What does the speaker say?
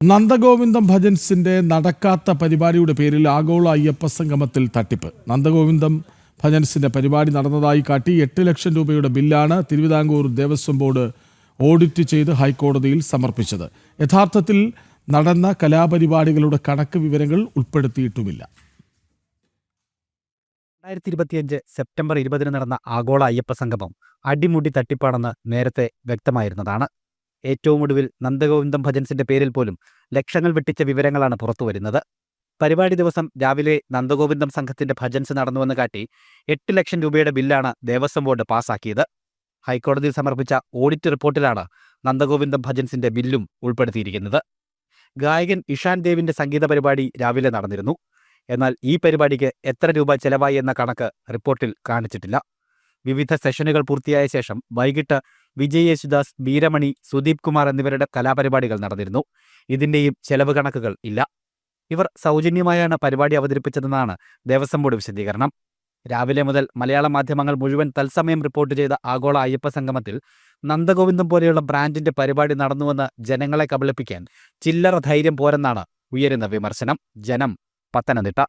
നന്ദഗോവിന്ദം ഭജൻസിന്റെ നടക്കാത്ത പരിപാടിയുടെ പേരിൽ ആഗോള അയ്യപ്പ സംഗമത്തിൽ തട്ടിപ്പ്. നന്ദഗോവിന്ദം ഭജൻസിന്റെ പരിപാടി നടന്നതായി കാട്ടി 8 ലക്ഷം രൂപയുടെ ബില്ലാണ് തിരുവിതാംകൂർ ദേവസ്വം ബോർഡ് ഓഡിറ്റ് ചെയ്ത് ഹൈക്കോടതിയിൽ സമർപ്പിച്ചത്. യഥാർത്ഥത്തിൽ നടന്ന കലാപരിപാടികളുടെ കണക്ക് വിവരങ്ങൾ ഉൾപ്പെടുത്തിയിട്ടുമില്ല. 2025 സെപ്റ്റംബർ 20 നടന്ന ആഗോള അയ്യപ്പ സംഗമം അടിമുടി തട്ടിപ്പാണെന്ന് നേരത്തെ വ്യക്തമായിരുന്നതാണ്. ഏറ്റവും ഒടുവിൽ നന്ദഗോവിന്ദം ഭജൻസിന്റെ പേരിൽ പോലും ലക്ഷങ്ങൾ വെട്ടിച്ച വിവരങ്ങളാണ് പുറത്തുവരുന്നത്. പരിപാടി ദിവസം രാവിലെ നന്ദഗോവിന്ദം സംഘത്തിന്റെ ഭജൻസ് നടന്നുവെന്ന് കാട്ടി 8 ലക്ഷം രൂപയുടെ ബില്ലാണ് ദേവസ്വം ബോർഡ് പാസാക്കിയത്. ഹൈക്കോടതിയിൽ സമർപ്പിച്ച ഓഡിറ്റ് റിപ്പോർട്ടിലാണ് നന്ദഗോവിന്ദം ഭജൻസിന്റെ ബില്ലും ഉൾപ്പെടുത്തിയിരിക്കുന്നത്. ഗായകൻ ഇഷാൻ ദേവിന്റെ സംഗീത പരിപാടി രാവിലെ നടന്നിരുന്നു. എന്നാൽ ഈ പരിപാടിക്ക് എത്ര രൂപ ചെലവായി എന്ന കണക്ക് റിപ്പോർട്ടിൽ കാണിച്ചിട്ടില്ല. വിവിധ സെഷനുകൾ പൂർത്തിയായ ശേഷം വൈകിട്ട് വിജയ് യേശുദാസ്, ബീരമണി, സുദീപ് കുമാർ എന്നിവരുടെ കലാപരിപാടികൾ നടന്നിരുന്നു. ഇതിന്റെയും ചെലവ് കണക്കുകൾ ഇല്ല. ഇവർ സൗജന്യമായാണ് പരിപാടി അവതരിപ്പിച്ചതെന്നാണ് ദേവസ്വം ബോർഡ് വിശദീകരണം. രാവിലെ മുതൽ മലയാള മാധ്യമങ്ങൾ മുഴുവൻ തത്സമയം റിപ്പോർട്ട് ചെയ്ത ആഗോള അയ്യപ്പ സംഗമത്തിൽ നന്ദഗോവിന്ദം പോലെയുള്ള ബ്രാൻഡിന്റെ പരിപാടി നടന്നുവെന്ന് ജനങ്ങളെ കബളിപ്പിക്കാൻ ചില്ലറ ധൈര്യം പോരെന്നാണ് ഉയരുന്ന വിമർശനം. ജനം, പത്തനംതിട്ട.